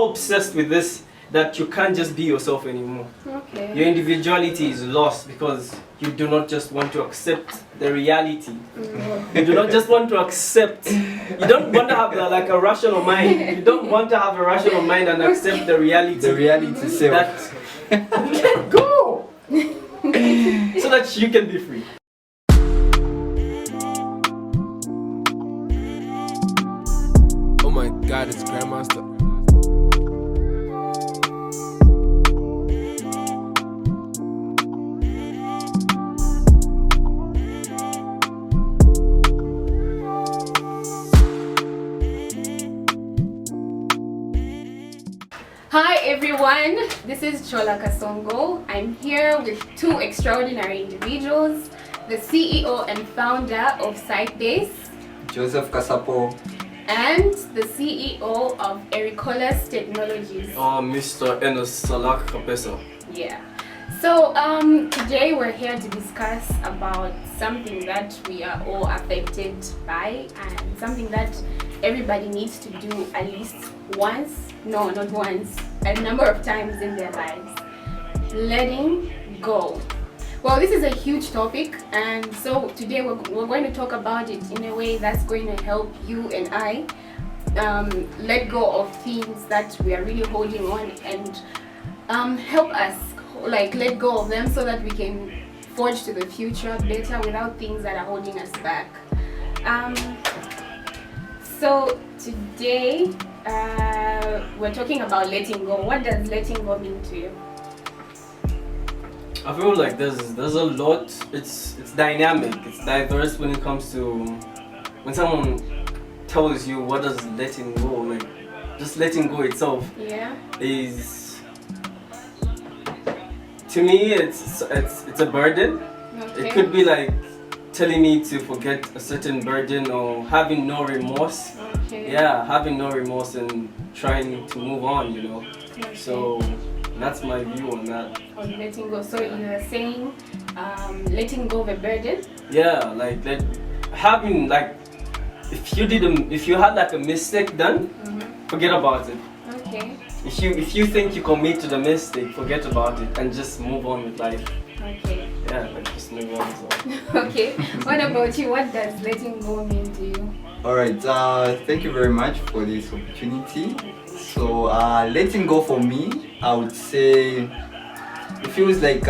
obsessed with this that you can't just be yourself anymore. Okay. Your individuality is lost because you do not just want to accept the reality. You do not just want to accept. You don't want to have like a rational mind. You don't want to have a rational mind and accept the reality. The reality self. That let go, so that you can be free. Oh my God, it's Grandmaster. Hi everyone, this is Chola Kasongo. I'm here with two extraordinary individuals, the CEO and founder of Sitebase, Joseph Kasapo. and the CEO of Ericolas Technologies. Mr. Enos Salak Kapesa. Yeah. So today we're here to discuss about something that we are all affected by and something that everybody needs to do at least once, no, not once, a number of times in their lives. Letting go. Well, this is a huge topic, and so today we're going to talk about it in a way that's going to help you and I let go of things that we are really holding on and help us like let go of them so that we can forge to the future better without things that are holding us back. So today we're talking about letting go. What does letting go mean to you? I feel like there's a lot. It's dynamic. It's diverse when it comes to when someone tells you what does letting go, like just letting go itself Yeah. is, to me it's a burden. Okay. It could be like telling me to forget a certain burden or having no remorse. Okay. Yeah, having no remorse and trying to move on, you know. Okay. So that's my view on that. On letting go. So you are saying letting go of a burden? Yeah, like that, having like if you had like a mistake done, forget about it. Okay. If you think you commit to the mistake, forget about it and just move on with life. Okay. Yeah, like just move on. So. Okay. What about you? What does letting go mean to you? Alright, thank you very much for this opportunity. So, letting go for me, I would say it feels like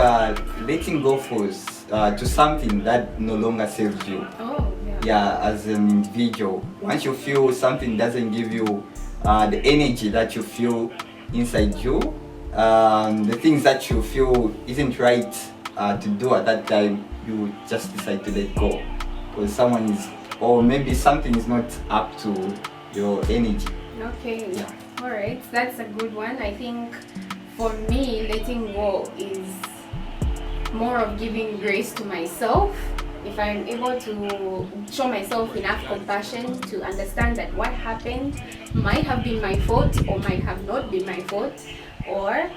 letting go to something that no longer serves you. Oh, yeah. Yeah, as an individual. Once you feel something doesn't give you the energy that you feel inside you, the things that you feel isn't right to do at that time, you just decide to let go. Because someone is, or maybe something is not up to your energy. Okay. Yeah. All right. That's a good one. I think for me, letting go is more of giving grace to myself. If I'm able to show myself enough compassion to understand that what happened might have been my fault or might have not been my fault, or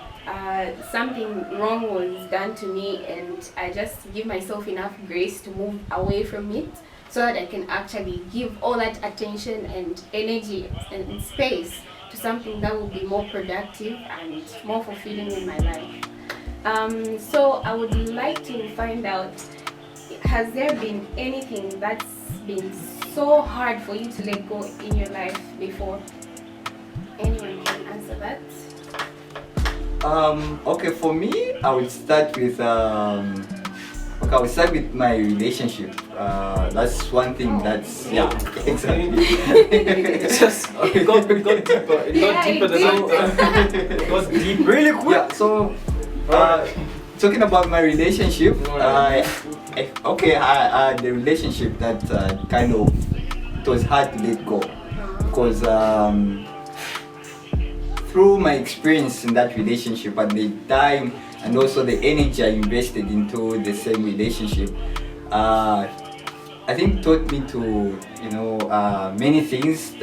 something wrong was done to me, and I just give myself enough grace to move away from it so that I can actually give all that attention and energy and space to something that will be more productive and more fulfilling in my life. So I would like to find out, has there been anything that's been so hard for you to let go in your life before? Anyone can answer that? Okay, for me, I would start with I would start with my relationship. That's one thing that's exactly. It's just it got deeper. It got deeper than it goes deep really quick. Yeah. So, talking about my relationship, the relationship that kind of it was hard to let go because through my experience in that relationship at the time and also the energy I invested into the same relationship, I think taught me to, many things.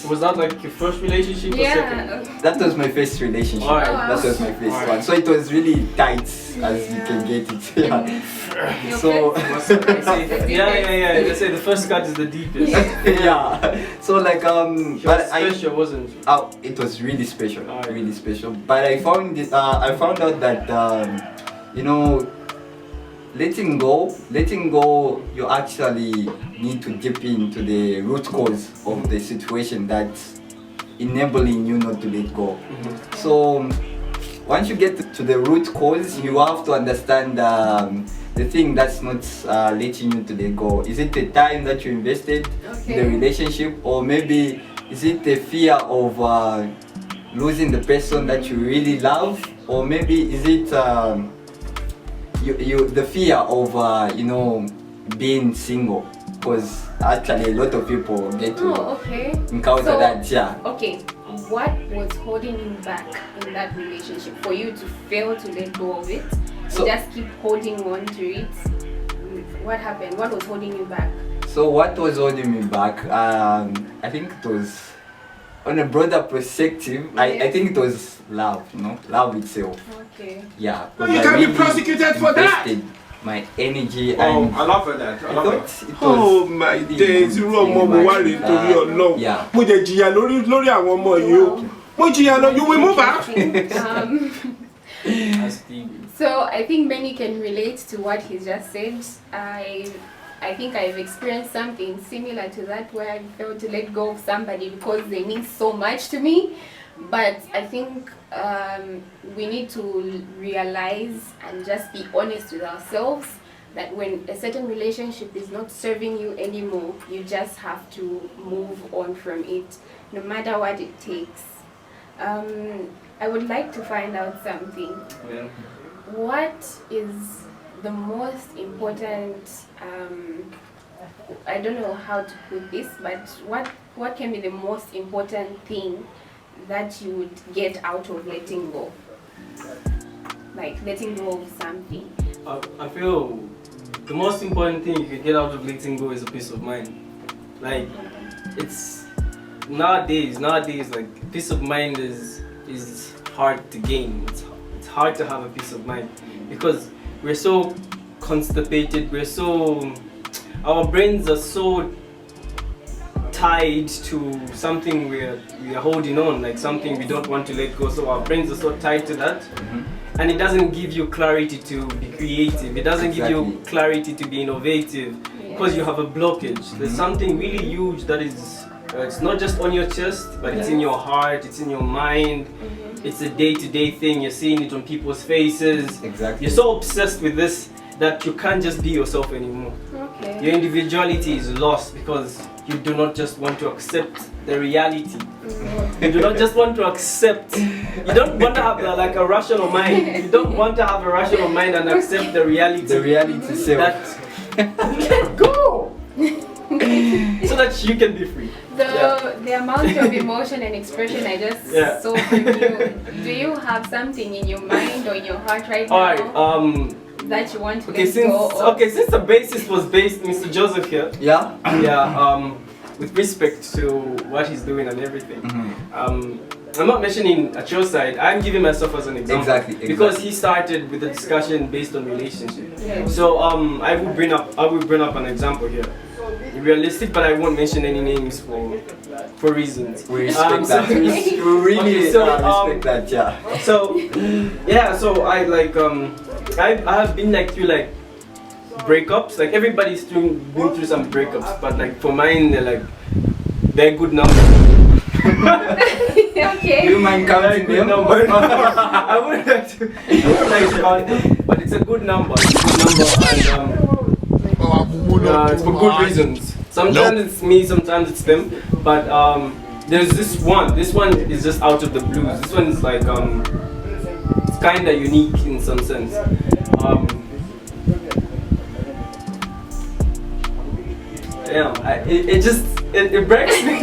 Was that like your first relationship or second? Yeah. That was my first relationship. Alright. That was my first Alright. one. So it was really tight as you can get it. Yeah. Your So Yeah. They say the first cut is the deepest. yeah. So like She was special, wasn't she? it was really special, Alright. really special. But I found out that letting go, you actually need to dip into the root cause of the situation that's enabling you not to let go. So once you get to the root cause, you have to understand the thing that's not letting you to let go. Is it the time that you invested in the relationship, or maybe is it the fear of losing the person that you really love, or maybe is it the fear of being single? Because actually a lot of people get to encounter that. Yeah. Okay, what was holding you back in that relationship for you to fail to let go of it? So- You just keep holding on to it. What happened? What was holding you back? So what was holding me back? I think it was on a broader perspective. I think it was love. Love itself. Okay. Yeah. But you can't be prosecuted for that. invested my energy Oh, and I love that. I I love thought that. it Oh was my really days, good irú thing, ọmọ mo wá but, rèé torí Ọlọ́run. yeah. Mo jẹ jìyà lórí àwọn ọmọ yìí o. Mo jìyà lọ, you will move out. That's deep. So I think many can relate to what he just said. I think I've experienced something similar to that, where I failed to let go of somebody because they mean so much to me. But I think we need to realize and just be honest with ourselves that when a certain relationship is not serving you anymore, you just have to move on from it, no matter what it takes. I would like to find out something. Yeah. What is the most important, I don't know how to put this, but what can be the most important thing that you would get out of letting go? Like letting go of something. I feel the most important thing you can get out of letting go is a peace of mind. Like, it's nowadays like peace of mind is hard to gain. It's hard to have a peace of mind because we're so constipated. Our brains are so tied to something we are holding on, like something we don't want to let go. So our brains are so tied to that. And it doesn't give you clarity to be creative. It doesn't give you clarity to be innovative because you have a blockage. There's something really huge that is, it's not just on your chest, but it's in your heart, it's in your mind. It's a day-to-day thing. You're seeing it on people's faces. Exactly. You're so obsessed with this that you can't just be yourself anymore. Okay. Your individuality is lost because you do not just want to accept the reality. You do not just want to accept. You don't want to have like a rational mind. You don't want to have a rational mind and accept the reality. The reality self. That let go, so that you can be free. The amount of emotion and expression I just saw from you. Do you have something in your mind or in your heart right All now right. that you want to Okay. let go of? Since the basis was based, Mr. Joseph here. Yeah. Yeah. With respect to what he's doing and everything. I'm not mentioning at your side. I'm giving myself as an example. Exactly. Because he started with a discussion based on relationship. Yes. So I will bring up an example here. Realistic, but I won't mention any names for reasons. We respect that. We really respect that. Yeah. So yeah. So I like I have been like through like breakups. Like everybody's been through some breakups, but like for mine they're good numbers. Okay. Do you mind counting them? I wouldn't like to count them, but it's a good number. And it's for good reasons. Sometimes it's me, sometimes it's them. But there's this one. This one is just out of the blues. This one is like it's kinda unique in some sense. It breaks me.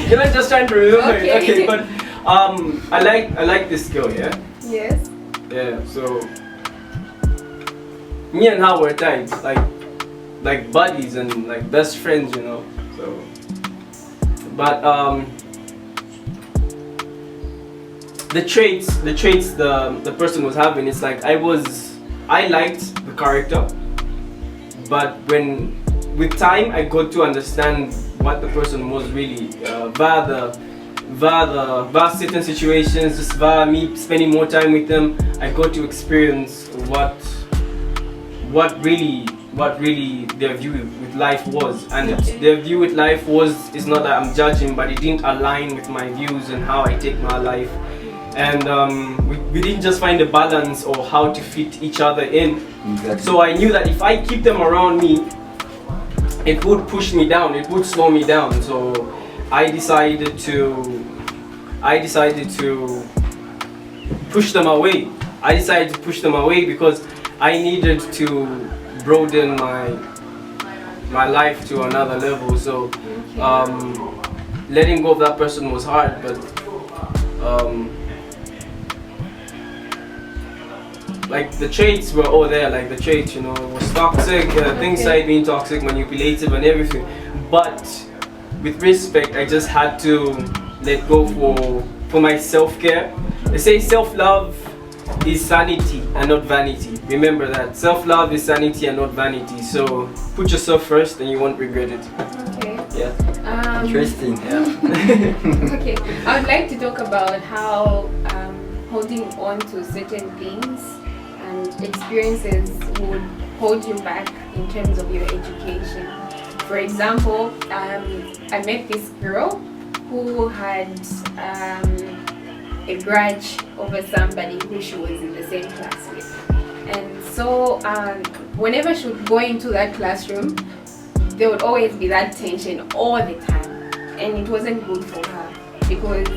You're not just trying to remember it. Okay, but I like this girl, yeah? Yes. Yeah, so me and her were tight. Like like buddies and like best friends, you know. So, but the traits the person was having, it's like I liked the character, but with time I got to understand what the person was really via certain situations, just via me spending more time with them. I got to experience what really their view with life was, and their view with life is not that I'm judging, but it didn't align with my views and how I take my life. And we didn't just find a balance or how to fit each other in. Exactly. So I knew that if I keep them around me, it would push me down, it would slow me down. So I decided to push them away. I decided to push them away because I needed to broaden my life to another level. So letting go of that person was hard, but like the traits were all there. Like the traits, you know, was toxic, things started being toxic, manipulative and everything. But with respect, I just had to let go for my self-care. They say self-love is sanity and not vanity. Remember that. Self-love is sanity and not vanity. So put yourself first and you won't regret it. Okay. Yeah. Interesting. Yeah. Okay. I would like to talk about how holding on to certain things and experiences would hold you back in terms of your education. For example, I met this girl who had a grudge over somebody who she was in the same class with. And so whenever she would go into that classroom, there would always be that tension all the time. And it wasn't good for her because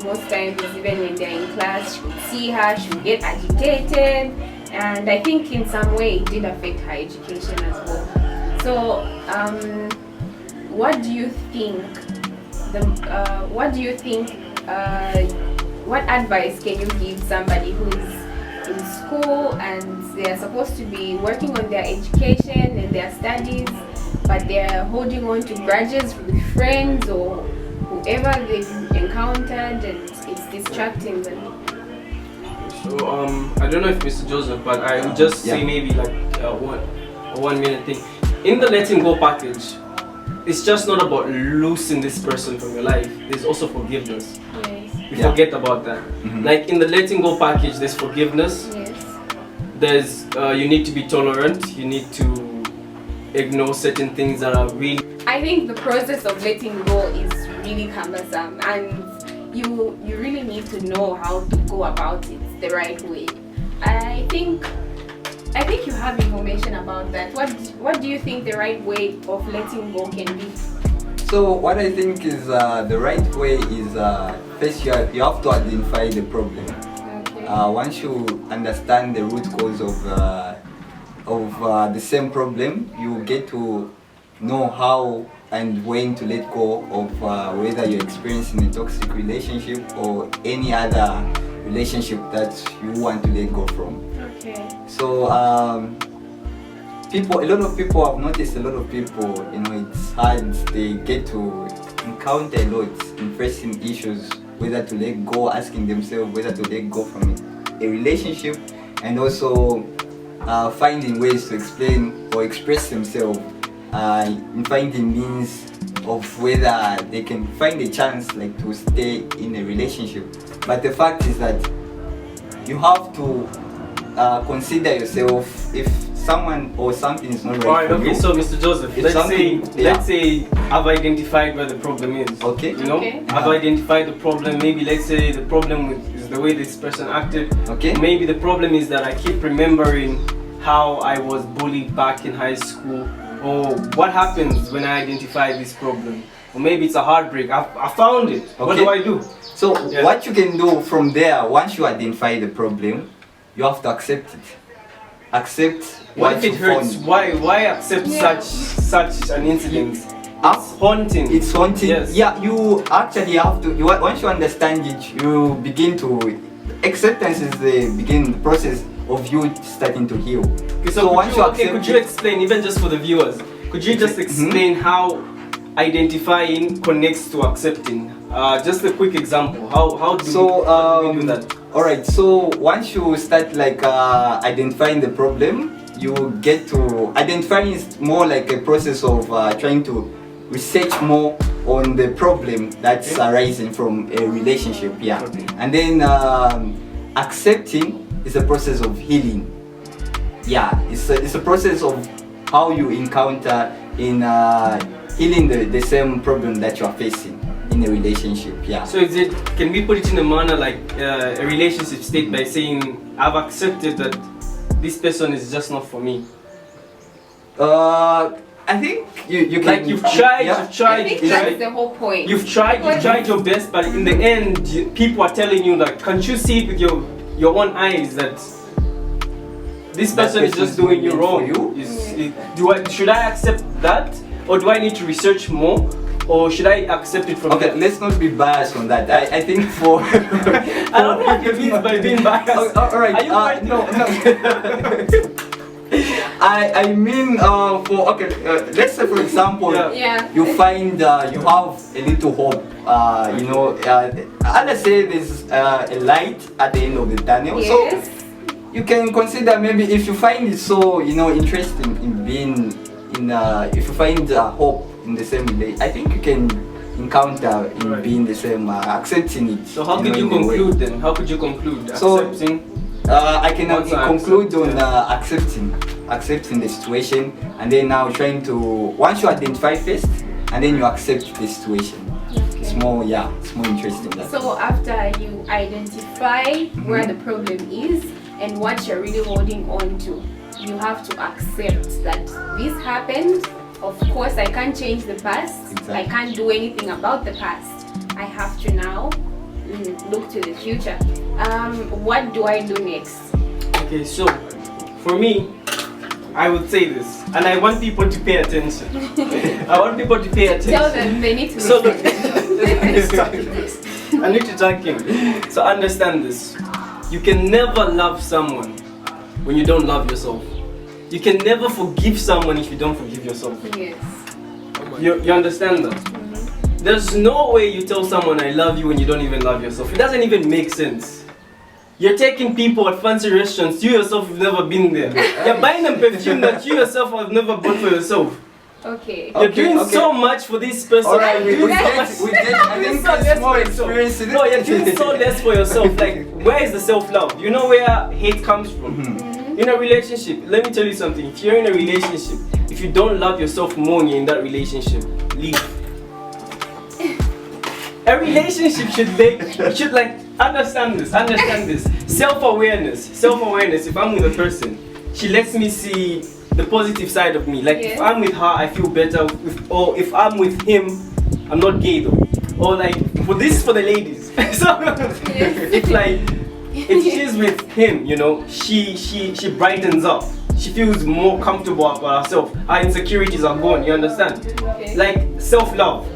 most times, even when they're in class, she would see her, she would get agitated. And I think in some way it did affect her education as well. So what do you think what advice can you give somebody who's in school and they are supposed to be working on their education and their studies, but they're holding on to grudges with friends or whoever they've encountered, and it's distracting them? So I don't know if Mr. Joseph, but I would just say maybe like a 1 minute thing. In the letting go package, it's just not about losing this person from your life. There's also forgiveness. Yes. We forget about that. Like in the letting go package, there's forgiveness. Yes. There's you need to be tolerant. You need to ignore certain things that are really. I think the process of letting go is really cumbersome, and you really need to know how to go about it the right way. I think you have information about that. What do you think the right way of letting go can be? So what I think is the right way is first you have to identify the problem. Okay. Once you understand the root cause of the same problem, you get to know how and when to let go of whether you're experiencing a toxic relationship or any other relationship that you want to let go from. Okay. So a lot of people, I've noticed a lot of people, you know, it's hard, they get to encounter a lot interesting issues, whether to let go, asking themselves whether to let go from a relationship, and also finding ways to explain or express themselves, in finding means of whether they can find a chance like to stay in a relationship. But the fact is that you have to consider yourself if someone or something is not right. Alright, for okay, you. so Mr. Joseph, let's say I've identified where the problem is. Okay. You know, Okay. I've identified the problem. Maybe let's say the problem is the way this person acted. Okay. Maybe the problem is that I keep remembering how I was bullied back in high school, or what happens when I identify this problem. Or maybe it's a heartbreak. I found it. What Okay. do I do? So what you can do from there, once you identify the problem, you have to accept it. Accept What what if you it hurts? found. Why accept Yeah. such an incident? Up. It's haunting. It's haunting. Yes. Yeah, you actually have to. Once you understand it, you begin to. Acceptance is the process of you starting to heal. Okay, So once you could accept you it- explain, even just for the viewers, could you just explain how identifying connects to accepting? Just a quick example. How do we do that? All right. So once you start like identifying the problem, you get to identifying is more like a process of trying to research more on the problem that's arising from a relationship. Yeah, Okay. and then accepting is a process of healing. Yeah, it's a process of how you encounter in healing the same problem that you are facing in a relationship. Yeah. So can we put it in a manner like a relationship state by saying, I've accepted that this person is just not for me? I think you can, Like you've tried, yeah. you've tried, I think you've that's tried. the whole point. You've tried your best, but in the end, people are telling you like, can't you see it with your own eyes that this That person is person just is doing you doing wrong? it for Should I accept that, or do I need to research more, or should I accept it from Okay, them? let's not be biased on that. I think for I don't know what it means by being biased. all right. Are you going No. I mean for okay. Let's say for example, Yeah. you find you have a little hope. Let's say there's a light at the end of the tunnel. So Yes. you can consider maybe if you find it so interesting in being in if you find hope in the same way, I think you can encounter in Right. being the same accepting it. So how could you in a way. conclude then? How could you conclude? So- Accepting? I can Once I conclude accept, on accepting the situation, and then now trying to once you identify first, and then you accept the situation. It's more interesting. That So after you identify where the problem is and what you're really holding on to, you have to accept that this happened. Of course, I can't change the past. Exactly. I can't do anything about the past. I have to now look to the future. What do I do next? Okay, so for me, I would say this, and I want people to pay attention. I want people to pay attention. Tell them they need to So look, listen. I need to thank him. So understand this. You can never love someone when you don't love yourself. You can never forgive someone if you don't forgive yourself. Yes. You understand that? There's no way you tell someone I love you when you don't even love yourself. It doesn't even make sense. You're taking people at fancy restaurants, you yourself have never been there. You're buying them perfume that you yourself have never bought for yourself. Okay. You're doing okay. so much for this person. all right, we You're doing get, so we much- get. I think so it's less more for yourself. experience. No, you're doing so less for yourself. Like, where is the self-love? You know where hate comes from? In a relationship, let me tell you something. If you're in a relationship, if you don't love yourself more when you're in that relationship, leave. A relationship should like understand this. Self-awareness. If I'm with a person, she lets me see the positive side of me. Like if Yes. I'm with her, I feel better. Or if I'm with him, I'm not gay though. Or like for the ladies. So if she's with him, she brightens up. She feels more comfortable about herself. Her insecurities are gone. You understand? Okay. Like self-love.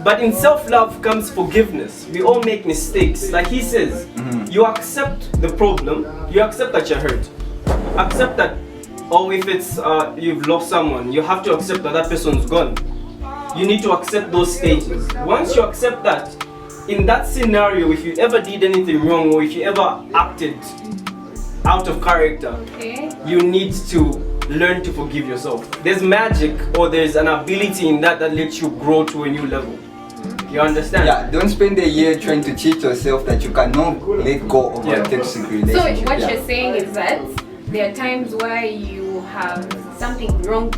But in self-love comes forgiveness. We all make mistakes. Like he says, you accept the problem, you accept that you're hurt. Accept that, or if it's you've lost someone, you have to accept that that person's gone. You need to accept those stages. Once you accept that, in that scenario, if you ever did anything wrong or if you ever acted out of character, Okay. you need to learn to forgive yourself. There's magic or there's an ability in that lets you grow to a new level. You understand? Yeah, don't spend a year trying to cheat yourself that you cannot let go of Yeah. a toxic So relationship. what yeah. you're saying is that there are times where you have something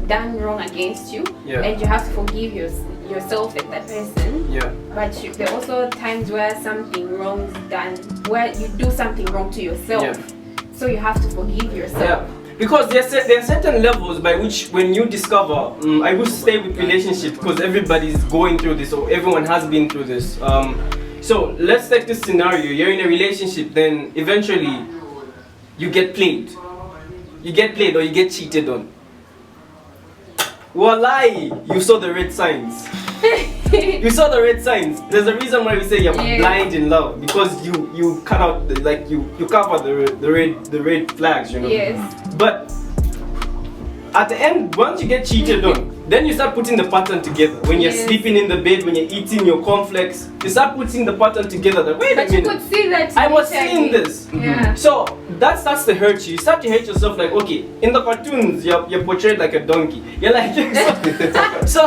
done wrong against you, Yeah. and you have to forgive yourself and that person. Yeah. But there are also times where something wrong is done, where you do something wrong to yourself. Yeah. So you have to forgive yourself. Yeah. Because there are certain levels by which when you discover, I would stay with relationship because everybody's going through this or everyone has been through this. So let's take this scenario. You're in a relationship, then eventually you get played. You get played or you get cheated on. Wallahi, you saw the red signs. You saw the red signs. There's a reason why we say you're Yeah. blind in love because you cut out you cover the red flags, Yes. But at the end, once you get cheated on, then you start putting the pattern together. When you're Yes. sleeping in the bed, when you're eating your cornflakes, you start putting the pattern together. That, wait a But you minute, could see that. I was initially. seeing this. Yeah. So that starts to hurt you. You start to hate yourself. Like, okay, in the cartoons, you're portrayed like a donkey. You're like, so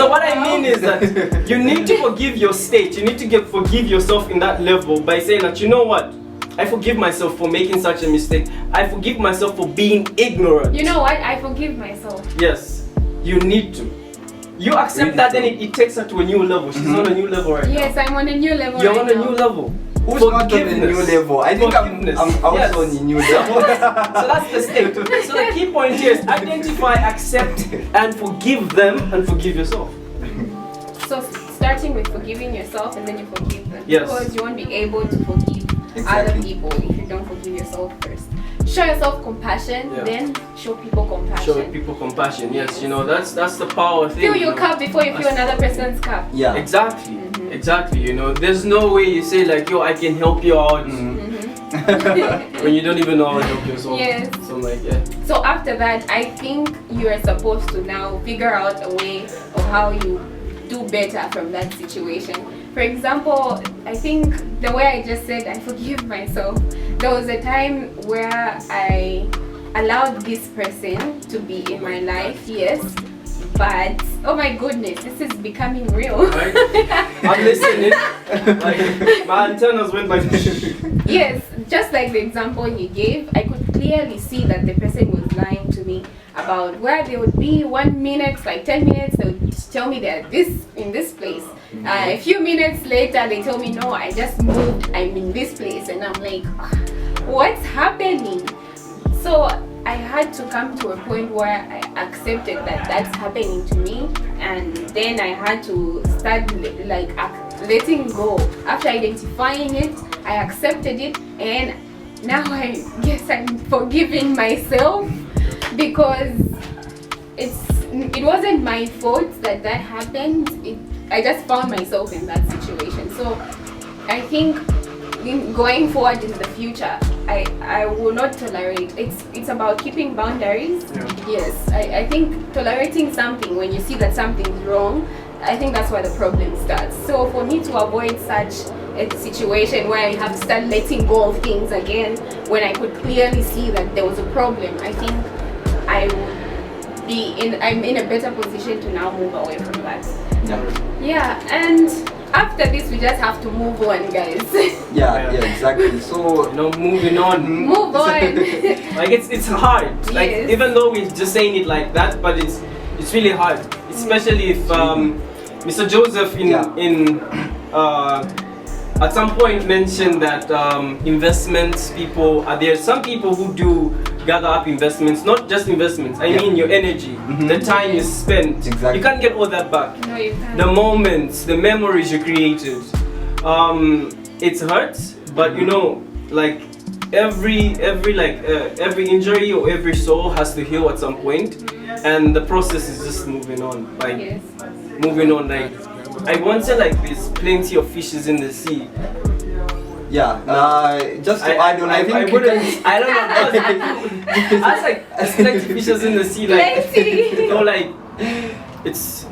what I mean is that you need to forgive your state. You need to forgive yourself in that level by saying that, you know what, I forgive myself for making such a mistake. I forgive myself for being ignorant. You know what? I forgive myself. Yes, you need to. You accept Really that, do. then it takes her to a new level. She's on a new level right Yes, I'm on a new level. now. You're right on a now. new level. Who's not on a new Forgiveness. level? I think I'm Forgiveness. also Yes. on a new level. So that's the state. So the key point here is identify, accept, and forgive them, and forgive yourself. So starting with forgiving yourself and then you forgive them. Yes. Because you won't be able to forgive other Exactly. people if you don't forgive yourself first. Show yourself compassion, Yeah. then show people compassion. Show people compassion. Yes, you know that's the power thing. Fill you your know. cup before you fill another person's cup. Yeah. Exactly. Mhm. Exactly. You know, there's no way you say like, yo, I can help you out when you don't even know how to help yourself. Yes. So like, yeah. So after that, I think you are supposed to now figure out a way of how you do better from that situation. For example, I think the way I just said, I forgive myself. There was a time where I allowed this person to be in my life, yes, but oh my goodness, this is becoming real. Right? I'm listening. Like my antennas went like. Yes, just like the example he gave, I could clearly see that the person was lying to me about where they would be 1 minute, like 10 minutes, they would tell me they're in this place. A few minutes later, they tell me, no, I just moved, I'm in this place. And I'm like, what's happening? So I had to come to a point where I accepted that that's happening to me. And then I had to start letting go. After identifying it, I accepted it. And now I guess I'm forgiving myself because it wasn't my fault that happened. I just found myself in that situation. So I think going forward in the future, I will not tolerate. It's about keeping boundaries. Yeah. Yes, I think tolerating something when you see that something's wrong, I think that's where the problem starts. So for me to avoid such a situation where I have to start letting go of things again when I could clearly see that there was a problem, I think I'm in a better position to now move away from that. Yeah, and after this we just have to move on, guys. Yeah, exactly. So You know, moving on. Move on. Like it's hard. Like Yes. even though we're just saying it like that, but it's really hard, especially if Mr. Joseph at some point mentioned that investments people are there. Some people who do gather up investments, not just investments. I mean your energy, the time you spent. Exactly. You can't get all that back. No, you can't. The moments, the memories you created. It hurts, but you know, like every injury or every soul has to heal at some point, and the process is just moving on. Like Yes. moving on. Like I once said, like there's plenty of fishes in the sea. yeah, just to add on, I think you wouldn't. I don't know. I was like, there's plenty of fishes in the sea. Like Plenty. you know, like it's.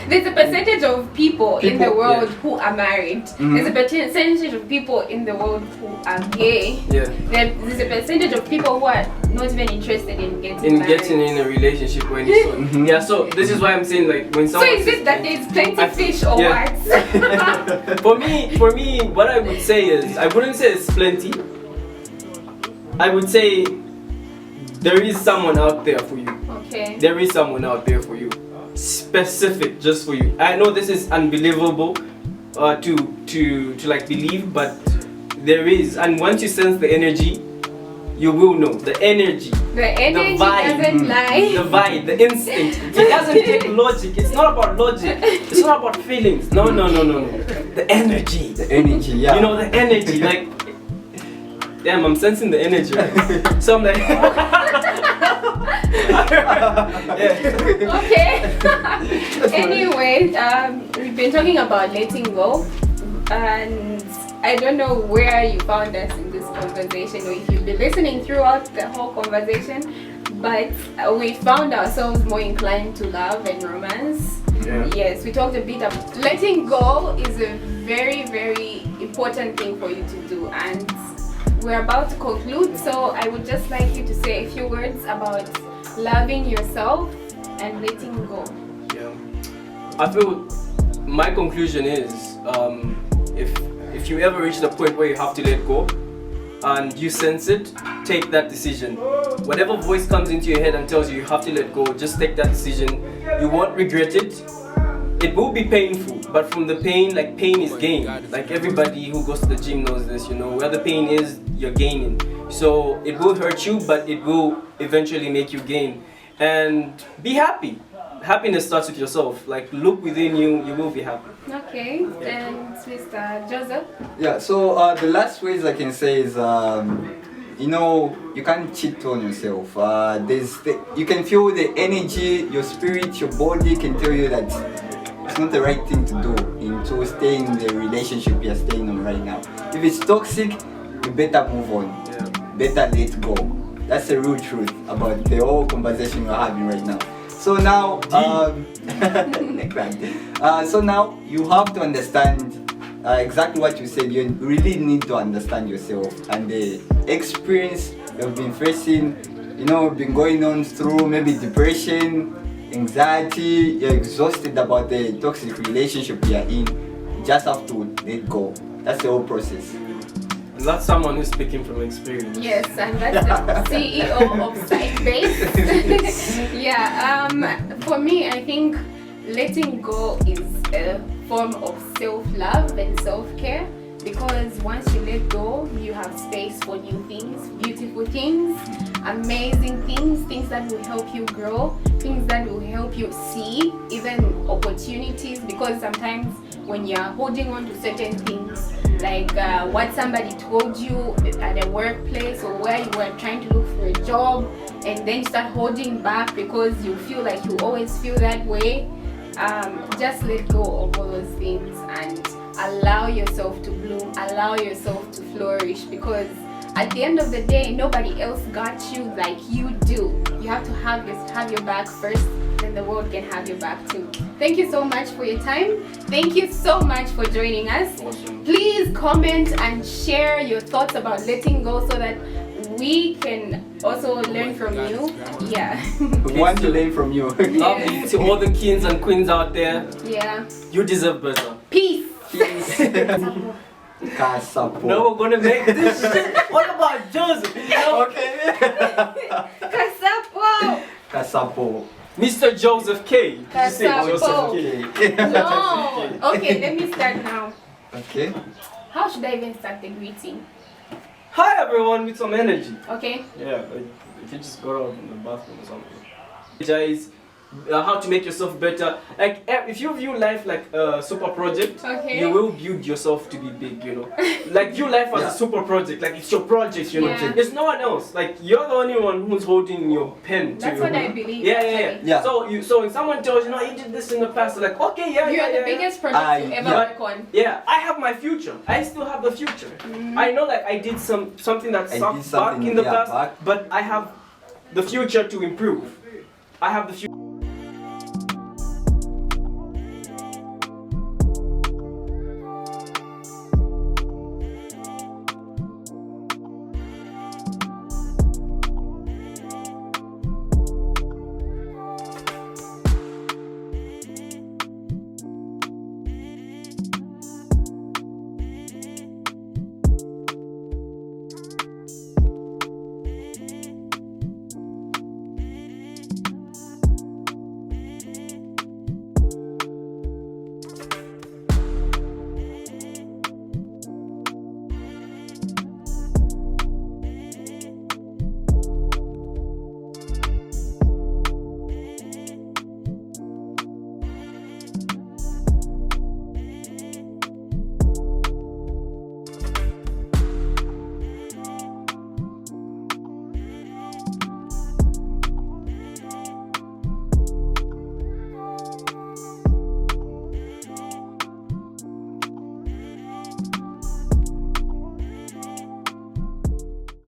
There's a percentage of people in the People, world yeah. who are married. There's a percentage of people in the world who are gay. Yeah. There's a percentage of people who are not even interested in getting In married. getting in a relationship when it's so, yeah, so this is why I'm saying, like when So someone is it that there's plenty I- fish or yeah. what? for me what I would say is, I wouldn't say it's plenty. I would say there is someone out there for you. Okay. There is someone out there for you, specific just for you. I know this is unbelievable to like believe, but there is, and once you sense the energy, you will know the energy. The energy vibe. doesn't lie. The vibe, the instinct. It doesn't take logic. It's not about logic. It's not about feelings. No. The energy. the energy, yeah. You know, the energy. Like, damn, I'm sensing the energy. Right? So I'm like, yeah. Okay. Anyway, we've been talking about letting go, and I don't know where you found us in this conversation, or if you've been listening throughout the whole conversation, but we found ourselves more inclined to love and romance. Yeah. Yes, we talked a bit about letting go is a very, very important thing for you to do, and we're about to conclude, so I would just like you to say a few words about loving yourself and letting go. Yeah. I feel my conclusion is if you ever reach the point where you have to let go and you sense it, take that decision. Whatever voice comes into your head and tells you have to let go, just take that decision. You won't regret it. It will be painful, but from the pain, like pain is gain. Like everybody who goes to the gym knows this, you know, where the pain is, you're gaining. So it will hurt you, but it will eventually make you gain. And be happy. Happiness starts with yourself. Like look within you, you will be happy. Okay, and Mr. Joseph? Yeah, so the last ways I can say is, you know, you can't cheat on yourself. You can feel the energy, your spirit, your body can tell you that it's not the right thing to do into staying in the relationship you're staying on right now. If it's toxic, you better move on. Yeah. Better let go. That's the real truth about the whole conversation we're having right now. So now, so now you have to understand exactly what you said. You really need to understand yourself and the experience you've been facing. You know, been going on through maybe depression, anxiety. You're exhausted about the toxic relationship you're in. You just have to let go. That's the whole process. And that's someone who's speaking from experience. Yes, and that's the CEO of Sidebase. Yeah, for me, I think letting go is a form of self-love and self-care, because once you let go, you have space for new things, beautiful things, amazing things, things that will help you grow, things that will help you see even opportunities, because sometimes when you're holding on to certain things, like what somebody told you at a workplace or where you were trying to look for a job, and then you start holding back because you feel like you always feel that way, just let go of all those things and allow yourself to bloom, allow yourself to flourish, because at the end of the day, nobody else got you like you do. You have to have your back first, then the world can have your back too. Thank you so much for your time. Thank you so much for joining us. Awesome. Please comment and share your thoughts about letting go so that we can also learn from you. Yeah. We want to learn from you. Lovely to all the kings and queens out there. Yeah. You deserve better. Peace. Kasapo. No, we're gonna make this shit all about Joseph. You know? Okay. Kasapo. Kasapo. Mr. Joseph K. Did you say Kasapo. Joseph K? No. Okay, let me start now. Okay. How should I even start the greeting? Hi everyone with some energy. Okay. Yeah, like, if you just go out in the bathroom or something. Guys, how to make yourself better. Like if you view life like a super project, Okay. you will build yourself to be big, you know. Like view life as Yeah. a super project, like it's your project, you know. Yeah. There's no one else. Like you're the only one who's holding your pen. That's to, what I believe. Yeah, yeah, actually. yeah. Yeah. So when someone tells you, no, you did this in the past, you're like, okay, yeah, You're yeah, the yeah, biggest project you ever yeah. work on. yeah, I have my future. I still have the future. I know like I did something that I did sucked back something, in the yeah, past, back. but I have the future to improve. I have the future.